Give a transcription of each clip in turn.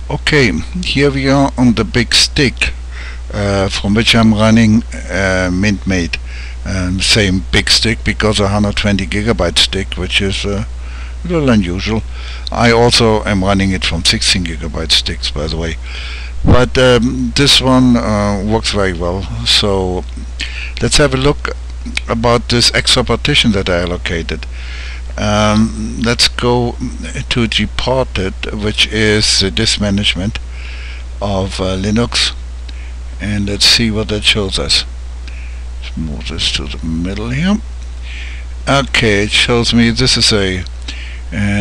Okay, here we are on the big stick from which I'm running MintMate. Same big stick because a 120 gigabyte stick, which is a little unusual. I also am running it from 16 gigabyte sticks, by the way. But this one works very well. So let's have a look about this extra partition that I allocated. Let's go to gparted, which is the disk management of Linux, and let's see what that shows us. Let's move this to the middle here. Okay, it shows me this is a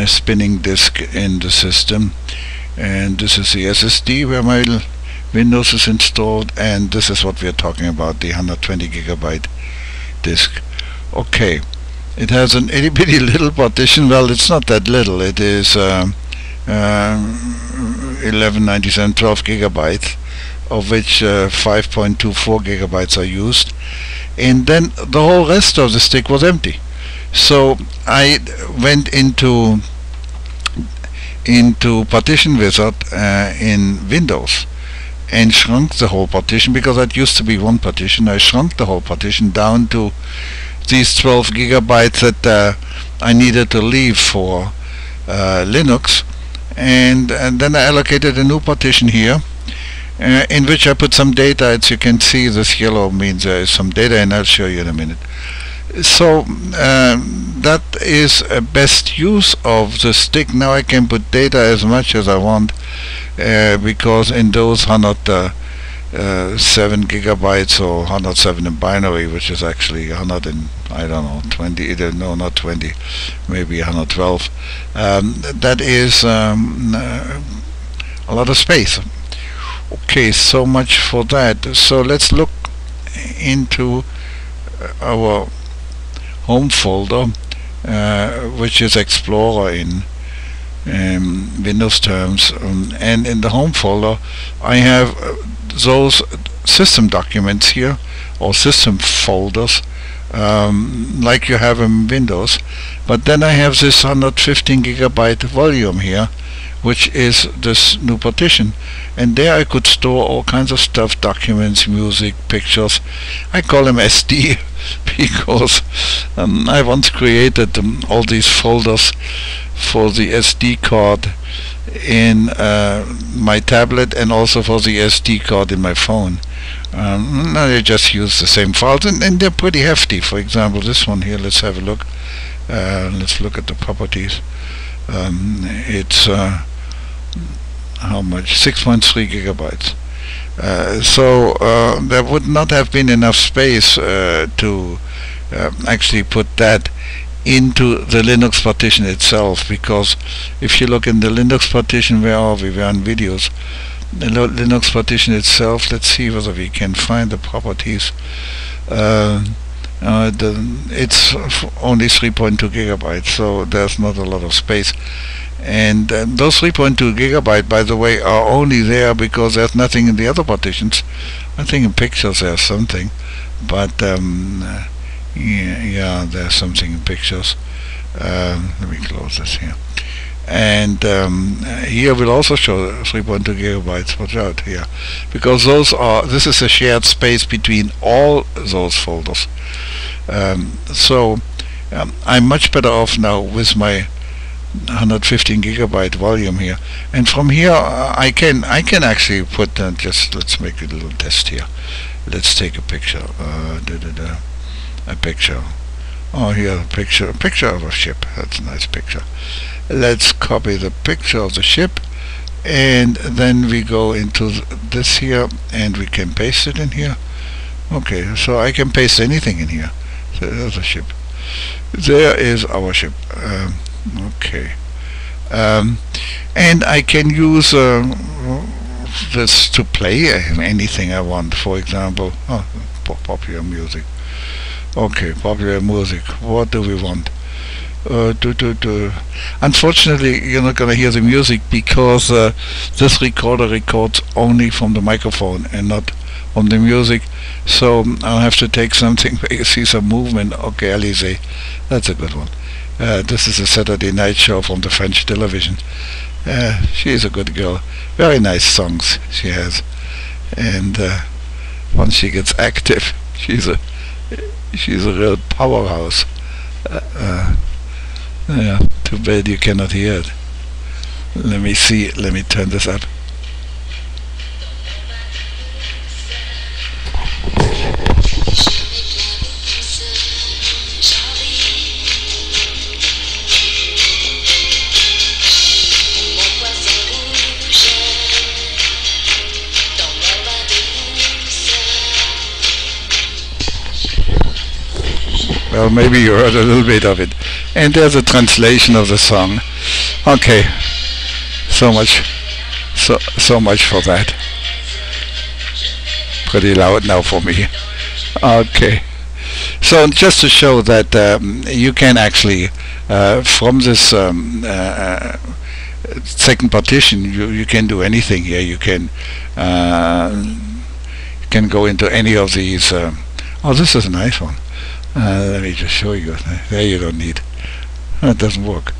spinning disk in the system, and this is the SSD where my Windows is installed, and this is what we are talking about, the 120 gigabyte disk. Okay, it has an itty bitty little partition. Well, it's not that little. It is 1197, 12 gigabytes, of which 5.24 gigabytes are used, and then the whole rest of the stick was empty. So I went into Partition Wizard in Windows and shrunk the whole partition, because that used to be one partition. I shrunk the whole partition down to these 12 gigabytes that I needed to leave for Linux, and then I allocated a new partition here in which I put some data. As you can see, this yellow means there is some data, and I'll show you in a minute. So that is a best use of the stick. Now I can put data as much as I want, because in those 107 gigabytes, or 107 in binary, which is actually 100 and I don't know 20, no, not 20, maybe 112, that is a lot of space. Okay, so much for that. So let's look into our home folder, which is Explorer in Windows terms, and in the home folder I have those system documents here, or system folders, like you have in Windows, but then I have this 115 gigabyte volume here, which is this new partition, and there I could store all kinds of stuff, documents, music, pictures. I call them SD because I once created all these folders for the SD card in my tablet, and also for the SD card in my phone. Now they just use the same files, and they're pretty hefty. For example, this one here, let's have a look. Let's look at the properties. It's how much? 6.3 gigabytes. So there would not have been enough space to actually put that into the Linux partition itself, because if you look in the Linux partition, where are we? We're on videos. The Linux partition itself, let's see whether we can find the properties. It's only 3.2 gigabytes, so there's not a lot of space. And those 3.2 gigabyte, by the way, are only there because there's nothing in the other partitions. I think in pictures there's something, but yeah, there's something in pictures. Let me close this here. And here we'll also show 3.2 gigabytes. Watch out here, because this is a shared space between all those folders. So I'm much better off now with my 115 gigabyte volume here, and from here I can actually put just let's make a little test here. Let's take a picture. A picture. Oh, here a picture of a ship. That's a nice picture. Let's copy the picture of the ship, and then we go into this here, and we can paste it in here. Okay, so I can paste anything in here. So there's a ship. There is our ship. Okay, and I can use this to play anything I want. For example, popular music. Okay, popular music. What do we want? Unfortunately, you're not gonna hear the music because this recorder records only from the microphone and not from the music. So I'll have to take something where you see some movement. Okay, Alizé, that's a good one. This is a Saturday night show from the French television. She's a good girl. Very nice songs she has, and once she gets active, she's a real powerhouse. Yeah, too bad you cannot hear it. Let me see. Let me turn this up. Well, maybe you heard a little bit of it. And there's a translation of the song. Okay, so much for that. Pretty loud now for me. Okay, so just to show that you can actually from this second partition, you can do anything here. You can go into any of these. Oh, this is a nice one. Let me just show you. There, you don't need. It doesn't work.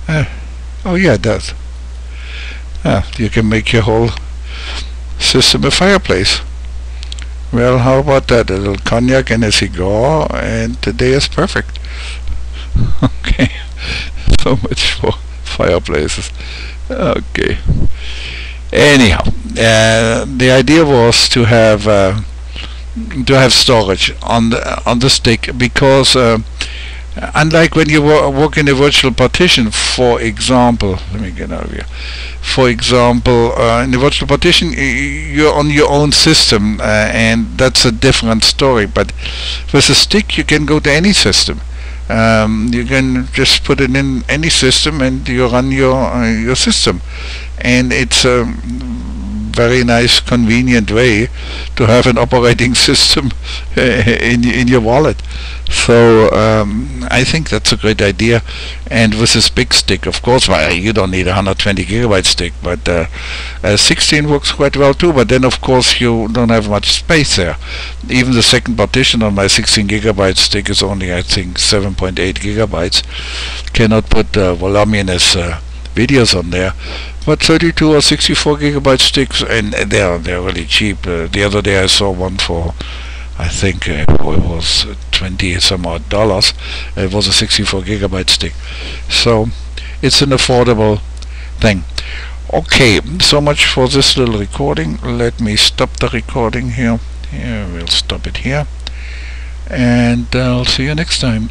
Oh yeah, it does. You can make your whole system a fireplace. Well, how about that? A little cognac and a cigar, and today is perfect. Okay, so much for fireplaces. Okay. Anyhow, the idea was to have storage on the stick, because unlike when you work in a virtual partition, for example, let me get out of here. For example, in the virtual partition, you're on your own system, and that's a different story. But with a stick, you can go to any system. You can just put it in any system, and you run your system, and it's a very nice, convenient way to have an operating system in your wallet. So I think that's a great idea. And with this big stick, of course, well, you don't need a 120 gigabyte stick, but 16 works quite well too. But then, of course, you don't have much space there. Even the second partition on my 16 gigabyte stick is only, I think, 7.8 gigabytes. Cannot put voluminous videos on there. But 32 or 64 gigabyte sticks, and they're really cheap. The other day I saw one for, I think it was $20 some odd. It was a 64 gigabyte stick, so it's an affordable thing. Okay, so much for this little recording. Let me stop the recording here. We'll stop it here, and I'll see you next time.